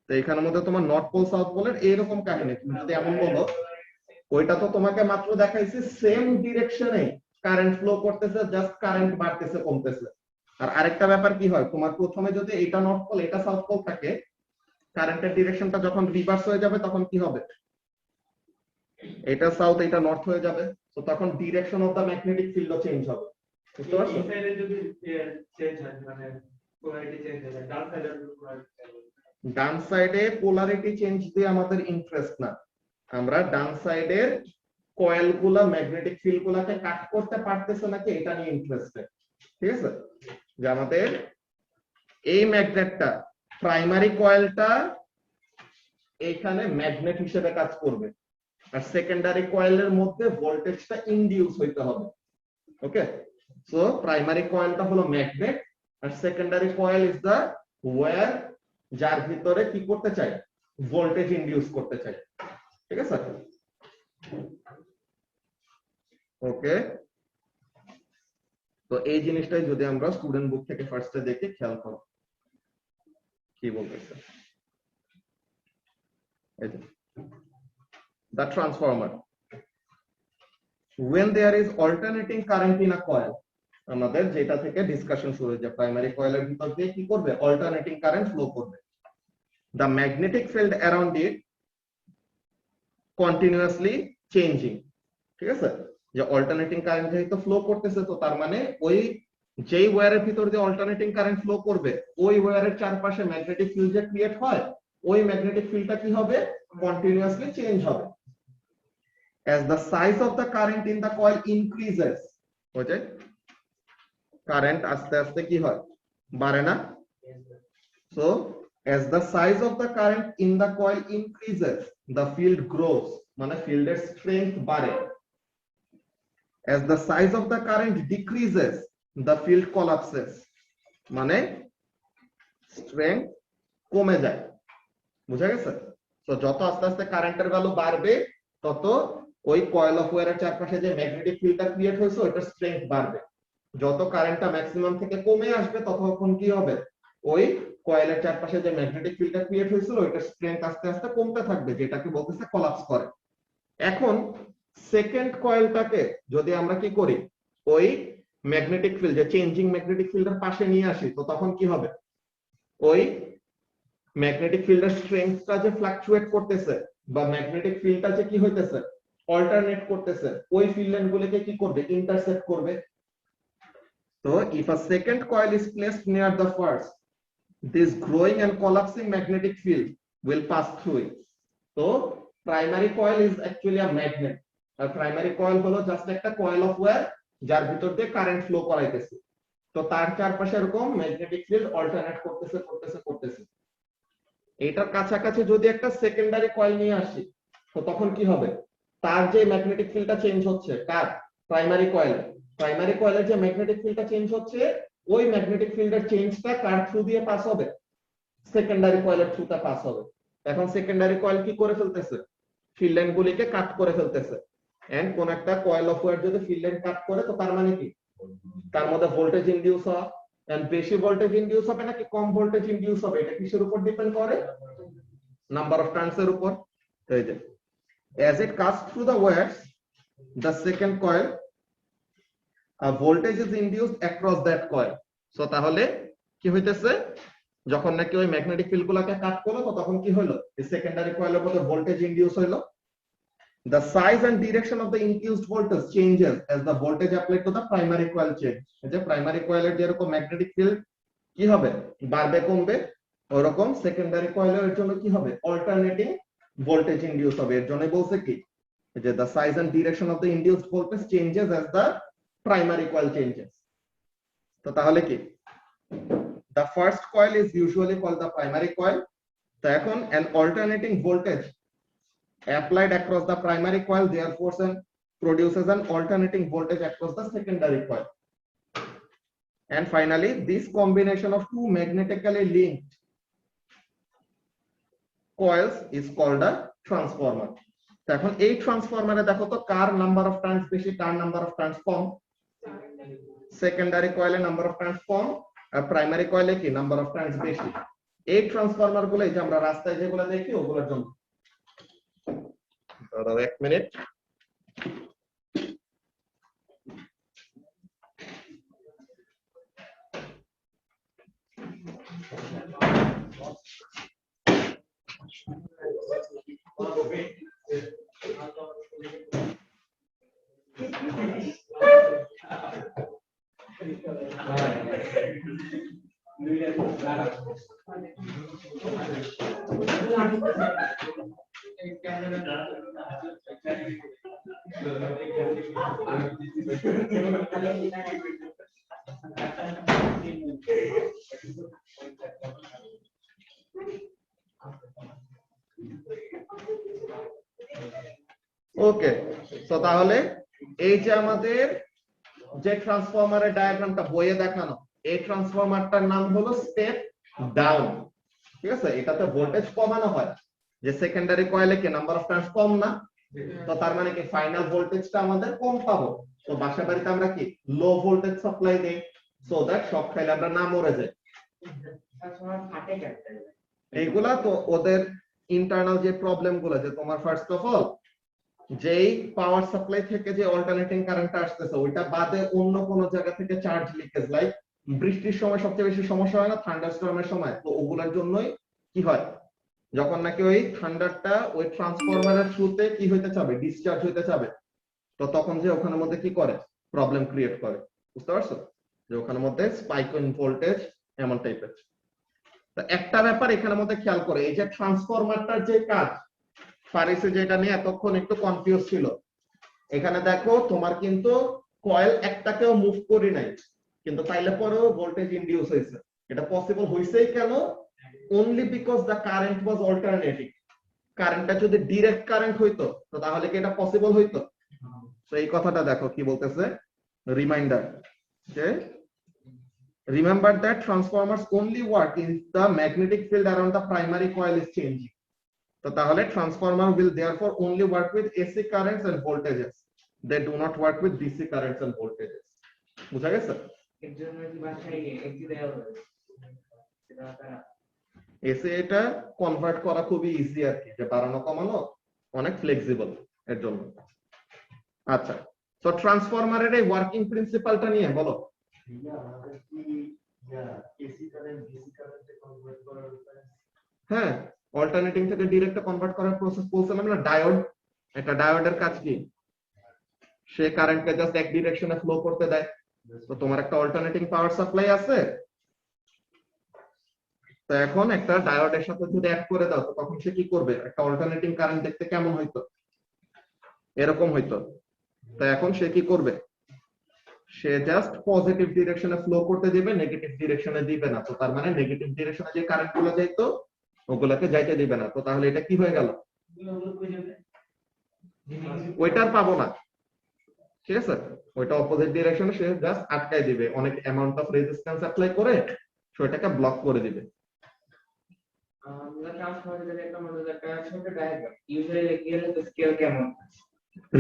তো এখানের মধ্যে তোমার নর্থ পোল সাউথ পোলের এইরকম কাহিনী। তুমি যদি এমন বলো, ওইটা তো তোমাকে মাত্র দেখাইছে সেম ডিরেকশনে কারেন্ট ফ্লো করতেছে, জাস্ট কারেন্ট বাড়তেছে কমতেছে। আর আরেকটা ব্যাপার কি হয়, তোমার প্রথমে যদি এটা নর্থ পোল এটা সাউথ পোল থাকে, কারেন্টের ডিরেকশনটা যখন রিভার্স হয়ে যাবে তখন কি হবে, এটা সাউথ এটা নর্থ হয়ে যাবে। তো তখন ডিরেকশন অফ দা ম্যাগনেটিক ফিল্ডও চেঞ্জ হবে। বুঝতে পারছো? এই সাইডে যদি চেঞ্জ হয় মানে পোলারিটি চেঞ্জ হয় ডান সাইডে ডান সাইডে পোলারিটি চেঞ্জ দিয়ে আমাদের ইন্টারেস্ট না, আমরা ডান সাইডের কয়েল গুলা ম্যাগনেটিক ফিল্ড গুলাকে কাট করতে পারতেছে নাকি এটা নিয়ে ইন্টারেস্টেড। ঠিক আছে, যে আমাদের এই ম্যাগনেটটা প্রাইমারি কয়েলটা এখানে ম্যাগনেট হিসেবে কাজ করবে, আর সেকেন্ডারি কয়েলের মধ্যে ভোল্টেজটা ইনডিউস হইতে হবে। ওকে, সো প্রাইমারি কয়েলটা হলো ম্যাগনেট আর secondary coil is the wire, যার ভিতরে কি করতে চাই, ভোল্টেজ ইনডিউস করতে চাই। ঠিক আছে, ওকে। তো এই জিনিসটাই যদি আমরা স্টুডেন্ট বুক থেকে ফার্স্টে দেখে খেয়াল করো কি বলতেছে। এই যে the transformer, when there is alternating current in a coil, আমাদের যেটা থেকে ডিসকাশন শুরু হয়েছে, প্রাইমারি কয়েলের ভিতর দিয়ে কি করবে, অল্টারনেটিং কারেন্ট ফ্লো করবে। the magnetic field around it continuously changing। ঠিক আছে, যে অল্টারনেটিং কারেন্ট যেহেতু ফ্লো করতেছে, তো তার মানে ওই যেই ওয়্যারের ভিতর দিয়ে অল্টারনেটিং কারেন্ট ফ্লো করবে, ওই ওয়্যারের চারপাশে ম্যাগনেটিক ফিল্ড যে ক্রিয়েট হয়, ওই ম্যাগনেটিক ফিল্ডটা কি হবে, কন্টিনিউয়াসলি চেঞ্জ হবে। as the size of the current in the coil increases, বুঝে কারেন্ট আস্তে আস্তে কি হয়, বাড়ে না? so as the size of the current in the coil increases, the field grows, মানে ফিল্ডের স্ট্রেংথ বাড়ে। as the size of the current decreases, the field collapses, মানে স্ট্রেংথ কমে যায়। বুঝা গেছে? তো যত আস্তে আস্তে কারেন্টের ভ্যালু বাড়বে, তত ওই কয়েল অফ ওয়্যারের চারপাশে যে ম্যাগনেটিক ফিল্ডটা ক্রিয়েট হয়েছে ওটার স্ট্রেংথ বাড়বে। যত কারেন্টটা ম্যাক্সিমাম থেকে কমে আসবে, ততক্ষণ কি হবে, ওই কয়েলের চারপাশে যে ম্যাগনেটিক ফিল্ডটা ক্রিয়েট হয়েছিল ওটার স্ট্রেংথ আস্তে আস্তে কমতে থাকবে, যেটাকে বলতেছে কোলাপস করে। এখন সেকেন্ড কয়েলটাকে যদি আমরা কি করি, ওই ম্যাগনেটিক ফিল্ড যে চেঞ্জিং ম্যাগনেটিক ফিল্ডের পাশে নিয়ে আসি, তো তখন কি হবে, ওই ম্যাগনেটিক ফিল্ডের স্ট্রেংথটা যে ফ্লাকচুয়েট করতেছে বা ম্যাগনেটিক ফিল্ডটা যে কি হইতেছে, অল্টারনেট করতেছে, ওই ফিল্ড লাইনগুলোকে কি করবে, ইন্টারসেক্ট করবে। তো if a second coil is placed near the first, this growing and collapsing magnetic field will pass through it. So primary coil is actually a magnet, আর প্রাইমারি কয়েল হলো জাস্ট একটা কয়েল অফ ওয়্যার যার ভিতর দিয়ে কারেন্ট ফ্লো করাইতেছে। তো তার চারপাশে এরকম ম্যাগনেটিক ফিল্ড অল্টারনেট করতেছে করতেছে করতেছে। এইটার কাছাকাছি যদি একটা সেকেন্ডারি কয়েল নিয়ে আসি, তো তখন কি হবে, তার যে ম্যাগনেটিক ফিল্ডটা চেঞ্জ হচ্ছে, কার, প্রাইমারি কয়েলের যে ম্যাগনেটিক ফিল্ডটা চেঞ্জ হচ্ছে, ওই ম্যাগনেটিক ফিল্ডের চেঞ্জটা কার থ্রু দিয়ে পাস হবে, সেকেন্ডারি কয়েলের থ্রুতে পাস হবে। এখন সেকেন্ডারি কয়েল কি করে ফেলতেছে, ফিল্ড লাইনগুলিকে কাট করে ফেলতেছে। এন্ড কোন একটা কয়েল অফ ওয়্যার যদি ফিল্ড লাইন কাট করে, তো তার মানে কি, তার মধ্যে ভোল্টেজ ইনডিউস হয়। এন্ড বেশি ভোল্টেজ ইনডিউস হবে নাকি কম ভোল্টেজ ইনডিউস হবে, এটা কিসের উপর ডিপেন্ড করে, নাম্বার অফ টার্নস এর উপর। এই যে as it cuts through the wires, the second coil, a voltage is induced across that coil. So তাহলে কি হইতেছে, যখন নাকি ওই ম্যাগনেটিক ফিল্ড গুলোকে কাট করলো, তো তখন কি হলো, এই সেকেন্ডারি কয়েলের মধ্যে ভোল্টেজ ইনডিউস হইলো। The size and direction of the induced voltage changes as the voltage applied to the primary coil change. এই যে প্রাইমারি কয়েলের যেরকম ম্যাগনেটিক ফিল্ড কি হবে, বাড়বে কমবে, ওরকম সেকেন্ডারি কয়েলের জন্য কি হবে, অল্টারনেটিং ভোল্টেজ ইনডিউস হবে। এর জন্য বলছে কি, যে the size and direction of the induced voltage changes as the primary coil changes। তো তাহলে কি, the first coil is usually called the primary coil। তো এখন an alternating voltage applied across the primary coil therefore produces an alternating voltage across the secondary coil। And finally, this combination of two magnetically linked coils is called a transformer। এখন এই ট্রান্সফরমারে দেখো তো কার নাম্বার অফ টার্নস বেশি, কার নাম্বার অফ টার্নস কম, সেকেন্ডারি কয়েলের নাম্বার অফ টার্নস কম, আর প্রাইমারি কয়েলে কি নাম্বার অফ টার্নস বেশি। এই ট্রান্সফরমার গুলো এই যে আমরা রাস্তায় যেগুলো দেখি ওগুলোর জন্য। দাঁড়াও 1 মিনিট। ওকে, তো তাহলে এই যে আমাদের যে ট্রান্সফরমারের ডায়াগ্রামটা বইয়ে দেখানো, এই ট্রান্সফরমারটার নাম হলো স্টেপ ডাউন। ঠিক আছে, এটাতে ভোল্টেজ কমানো হয়, যে সেকেন্ডারি কয়েলে কি নাম্বার অফ টার্নস কম না, তো তার মানে কি ফাইনাল ভোল্টেজটা আমাদের কম পাবো। তো বাসা বাড়িতে আমরা কি লো ভোল্টেজ সাপ্লাই দেই, সো দ্যাট শক খাইলে আমরা না মরে যাই। এইগুলা তো ওদের ইন্টারনাল যে প্রবলেম গুলো, যে তোমার ফার্স্ট অফ অল যেই পাওয়ার সাপ্লাই থেকে যে অল্টারনেটিং কারেন্টটা আসতেছে ওইটা বাদে অন্য কোন জায়গা থেকে চার্জ লিকেজ, লাইক বৃষ্টির সময় সবচেয়ে বেশি সমস্যা হয় না, থান্ডারস্টর্মের সময়, তো ওগুলোর জন্যই কি হয়, যখন নাকি ওই থান্ডারটা ওই ট্রান্সফরমারের থ্রুতে কি হইতে চাবে, ডিসচার্জ হইতে চাবে, তো তখন যে ওখানের মধ্যে কি করে, প্রবলেম ক্রিয়েট করে। বুঝতে পারছো, যে ওখানের মধ্যে স্পাইক ইন ভোল্টেজ এমন টাইপের। তো একটা ব্যাপার এখানের মধ্যে খেয়াল করে, এই যে ট্রান্সফরমারটার যে কাজ, ফারিসে যেটা নিয়ে এতক্ষণ একটু কনফিউজ ছিল, এখানে দেখো তোমার কিন্তু কয়েল একটাকেও মুভ করি নাই, কিন্তু তাইলে পরেও ভোল্টেজ ইনডিউস হয়েছে। এটা পসিবল হইছেই কেন, only because the current was alternating. কারেন্টটা যদি ডিরেক্ট কারেন্ট হইতো তো তাহলে কি এটা পসিবল হইতো? তো এই কথাটা দেখো কি বলতেছে, রিমাইন্ডার, যে remember that transformers only work if the magnetic field around the primary coil is changing. তো তাহলে transformer will therefore only work with AC currents and voltages. They do not work with DC currents and voltages. বুঝা গেছে? এর জন্য কি বাসায় একটি দেওয়া হবে, সেটা তারা AC এটা কনভার্ট করা খুবই ইজি আর কি, যে বাড়ানো কমানো অনেক ফ্লেক্সিবল এর জন্য। আচ্ছা, তো ট্রান্সফরমারের এই ওয়ার্কিং প্রিন্সিপালটা নিয়ে বলো। হ্যাঁ, অল্টারনেটিং থেকে ডিরেক্টে কনভার্ট করার প্রসেস বলছিলাম না, ডায়োড। একটা ডায়োডের কাজ কি, সে কারেন্টকে জাস্ট এক ডিরেকশনে ফ্লো করতে দেয়। তো তোমার একটা অল্টারনেটিং পাওয়ার সাপ্লাই আছে, তো এখন একটা ডায়োডের সাথে যদি অ্যাড করে দাও তো তখন সে কি করবে, একটা অল্টারনেটিং কারেন্ট দেখতে কেমন হইতো, এরকম হইতো। তো এখন সে কি করবে, সে জাস্ট পজিটিভ ডিরেকশনে ফ্লো করতে দিবে, নেগেটিভ ডিরেকশনে দিবে না। তো তার মানে নেগেটিভ ডিরেকশনে যে কারেন্ট গুলো যাইতো ওগুলাকে যাইতে দিবে না। তো তাহলে এটা কি হয়ে গেল, ওইটার পাবো না। ঠিক আছে, ওইটা অপোজিট ডিরেকশনে সে জাস্ট আটকায় দিবে, অনেক অ্যামাউন্ট অফ রেজিস্ট্যান্স অ্যাপ্লাই করে সেটাকে ব্লক করে দিবে। আমরা ট্রান্সফরমারের একটা মডেল, একটা ছোট ডায়াগ্রাম, ইউজুয়ালি রিয়েল স্কেল কেমন,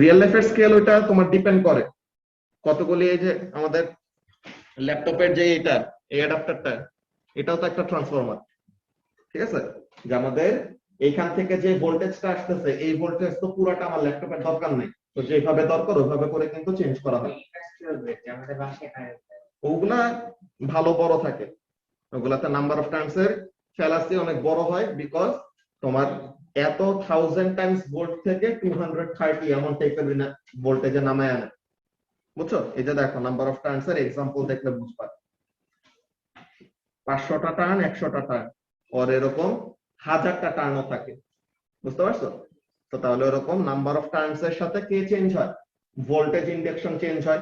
রিয়েল লাইফের স্কেল ওইটা তোমার ডিপেন্ড করে কতগুলি, এই যে আমাদের ল্যাপটপের যে এটা এই অ্যাডাপ্টারটা, এটাও তো একটা ট্রান্সফরমার। ঠিক আছে, যে আমাদের এইখান থেকে যে ভোল্টেজটা আসতেছে, এই ভোল্টেজ তো পুরোটা আমার ল্যাপটপের দরকার নেই, তো যেভাবে দরকার ওইভাবে করে কিন্তু চেঞ্জ করা হয়। আমাদের বাসায় ওগুলা ভালো বড় থাকে, ওগুলাতে নাম্বার অফ টার্নস এর ফ্যালাসি অনেক বড় হয়, বিকজ তোমার এত 1000 টাইমস ভোল্ট থেকে 230 এমন টাইপের ভোল্টেজে নামায় আনে। বুঝছো, এই যে দেখো নাম্বার অফ টার্নস এর এক্সাম্পল দেখলে বুঝবা, 500টা টার্ন, 100টা টার্ন, আর এরকম 1000টা টার্নও থাকে। বুঝতে পারছো? তো তাহলে এরকম নাম্বার অফ টার্নস এর সাথে কে চেঞ্জ হয়, ভোল্টেজ ইন্ডাকশন চেঞ্জ হয়।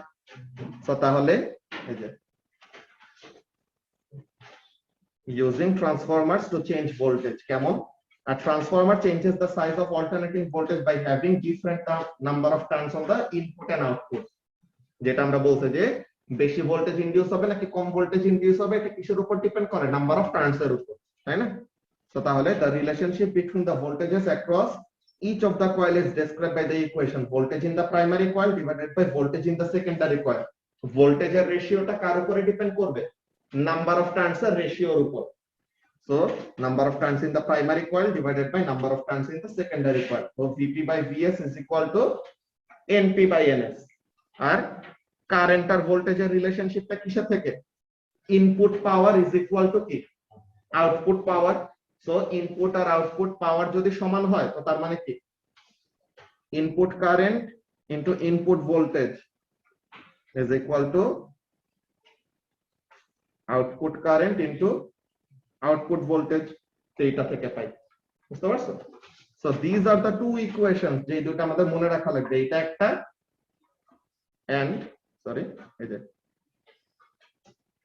তো তাহলে এই যে using transformers to change voltage, কেমন, a transformer changes the size of alternating voltage by having different number of turns on the input and output. যেটা আমরা বলতে যে বেশি ভোল্টেজ ইনডিউস হবে নাকি কম ভোল্টেজ ইনডিউস হবে, এটা কিসের উপর ডিপেন্ড করে, নাম্বার অফ টার্নস এর উপর, তাই না? তো তাহলে the relationship between the voltages across each of the coil is described by the equation voltage in the primary coil divided by voltage in the secondary coil. ভোল্টেজের রেশিওটা কার উপরে ডিপেন্ড করবে, নাম্বার অফ টার্নস এর রেশিওর উপর। So number of turns in the primary coil divided by number of turns in the secondary coil. So Vp by Vs is equal to Np by Ns. আর কারেন্ট আর ভোল্টেজের রিলেশনশিপটা কিসের থেকে? Input power is equal to কি? Output power. সো ইনপুট আর আউটপুট পাওয়ার যদি সমান হয় তো তার মানে কি? Input current into input voltage is equal to output current into output voltage. এইটা থেকে পাই, বুঝতে পারছো? So this are the two equations, যে দুটো আমাদের মনে রাখা লাগবে। এটা একটা এন্ড সরি এই যে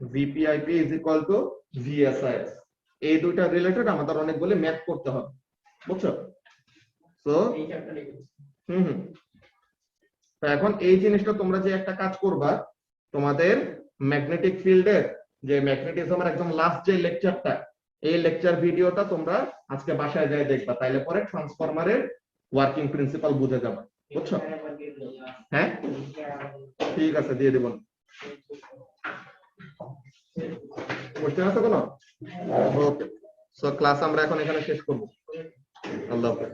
VPIP is equal to VSIS, এই দুইটা রিলেটেড আমাদের অনেকগুলো ম্যাথ করতে হবে, বুঝছো? সো এই চ্যাপ্টারে তো এখন এই জিনিসটা তোমরা যে একটা কাজ করবা, তোমাদের ম্যাগনেটিক ফিল্ডের যে ম্যাগনেটিজমের একদম লাস্ট যে লেকচারটা, এই লেকচার ভিডিওটা তোমরা আজকে বাসায় যায় দেখবা, তাইলে পরে ট্রান্সফরমারের ওয়ার্কিং প্রিন্সিপাল বুঝে যাবে, বুঝছো? হ্যাঁ ঠিক আছে, দিয়ে দেব। কোশ্চেন আছে কোনো? ওকে, সো ক্লাস আমরা এখন এখানে শেষ করব। আল্লাহ হাফেজ।